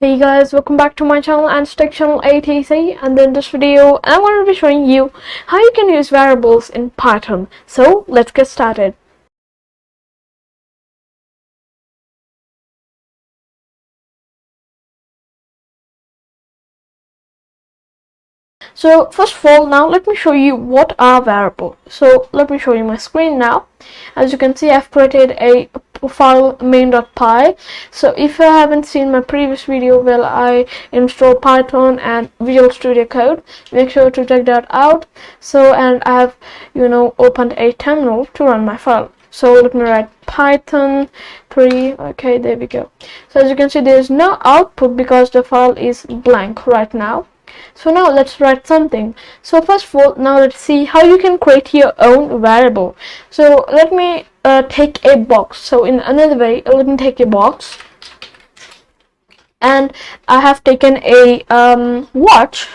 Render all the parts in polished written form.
Hey guys, welcome back to my channel and Tech Channel ATC, and in this video I'm going to be showing you how you can use variables in Python. So let's get started. So first of all, now let me show you what are variables. So let me show you my screen now. As you can see, I've created a file main.py. So if you haven't seen my previous video where I install Python and Visual Studio Code, make sure to check that out. So, and I have opened a terminal to run my file. So let me write Python 3. Okay, there we go. So as you can see, there is no output because the file is blank right now. So now let's write something. So first of all, now let's see how you can create your own variable. So let me take a box. So in another way, let me take a box, and I have taken a watch,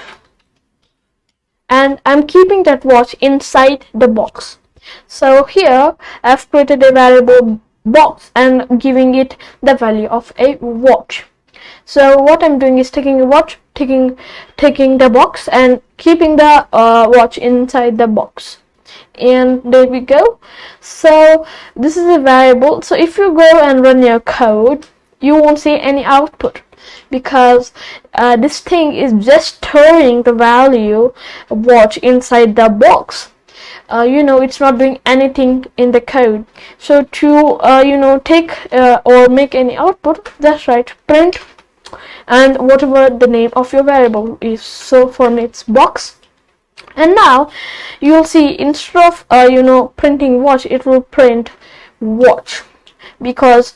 and I'm keeping that watch inside the box. So here I've created a variable box and giving it the value of a watch. So what I'm doing is taking a watch, taking the box and keeping the watch inside the box, and there we go. So this is a variable. So if you go and run your code, you won't see any output because this thing is just storing the value watch inside the box. It's not doing anything in the code. So to take or make any output, just write print and whatever the name of your variable is. So for me it's box, and now you'll see instead of printing watch, it will print watch because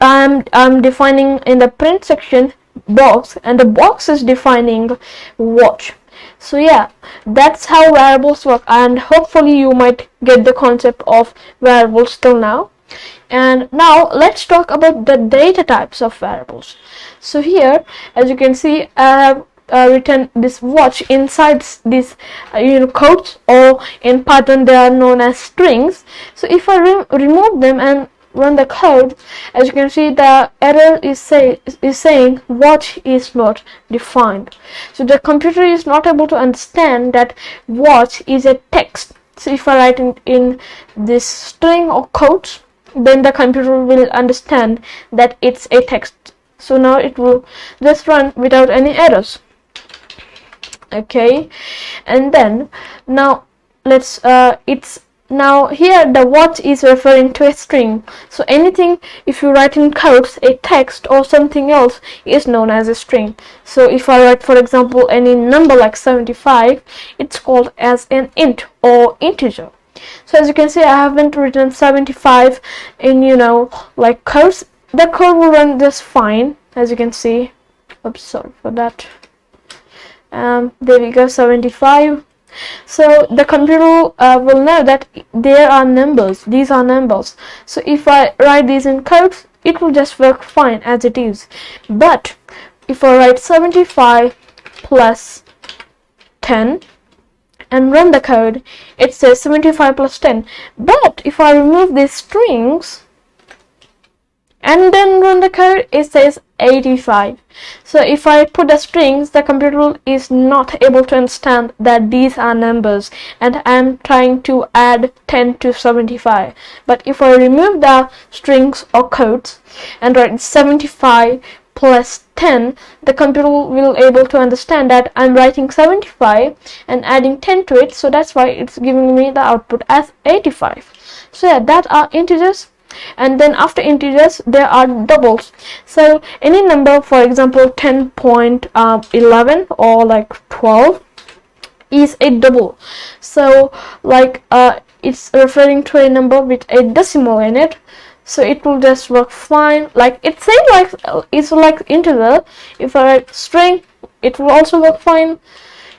I'm defining in the print section box, and the box is defining watch. So yeah, that's how variables work, and hopefully you might get the concept of variables till now. And now let's talk about the data types of variables. So here, as you can see, I have written this watch inside this quotes, or in Python they are known as strings. So if I remove them and run the code, as you can see, the error is saying watch is not defined. So the computer is not able to understand that watch is a text. So if I write in this string or quotes, then the computer will understand that it's a text. So now it will just run without any errors. Okay, and then now let's now here the watch is referring to a string. So anything, if you write in quotes a text or something else, is known as a string. So if I write, for example, any number like 75, it's called as an int or integer. So as you can see, I haven't written 75 in like quotes. The code will run just fine, as you can see. Oops, sorry for that. There we go, 75. So the computer will know that there are numbers. These are numbers. So if I write these in quotes, it will just work fine as it is. But if I write 75 plus 10 and run the code, it says 75 plus 10. But if I remove these strings and then run the code, it says 85. So if I put the strings, the computer is not able to understand that these are numbers, and I'm trying to add 10 to 75. But if I remove the strings or quotes and write 75 plus 10, the computer will able to understand that I'm writing 75 and adding 10 to it. So that's why it's giving me the output as 85. So yeah, that are integers. And then after integers there are doubles. So any number, for example 10.11 or like 12 is a double. So like it's referring to a number with a decimal in it, so it will just work fine. Like it's saying like it's like integer. If I write string, it will also work fine.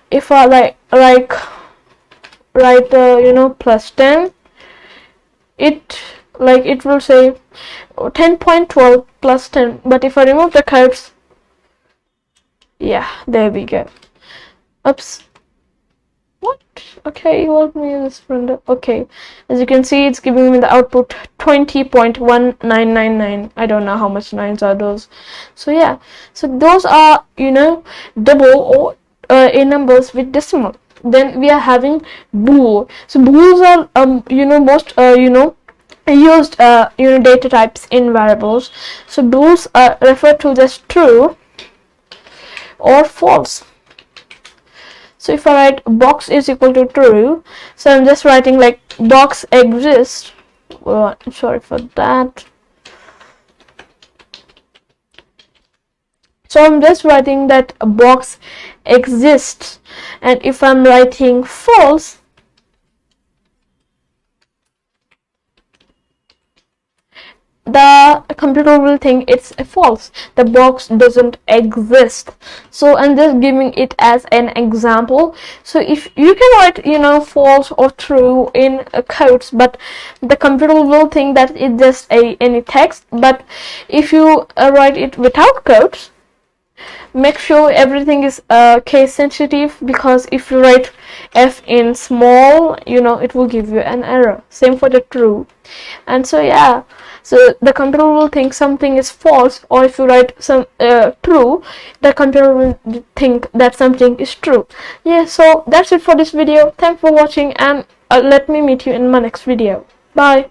If I write plus 10, it will say 10.12 plus 10. But if I remove the curves, yeah, there we go. Oops. What? Okay, let me use this render. Okay, as you can see, it's giving me the output 20.1999. I don't know how much nines are those. So yeah, so those are, you know, double or a numbers with decimal. Then we are having bool. So bools are you know, most used you know, data types in variables. So bools are referred to as true or false. So if I write box is equal to true, so I'm just writing like box exists. Well, sorry for that. So I'm just writing that a box exists, and if I'm writing false, the computer will think it's false, the box doesn't exist. So I'm just giving it as an example. So if you can write, you know, false or true in codes, but the computer will think that it's just any text. But if you write it without codes, make sure everything is case sensitive, because if you write f in small, you know, it will give you an error. Same for the true. And so yeah, so the computer will think something is false, or if you write some true, the computer will think that something is true. Yeah, so that's it for this video. Thanks for watching, and let me meet you in my next video. Bye.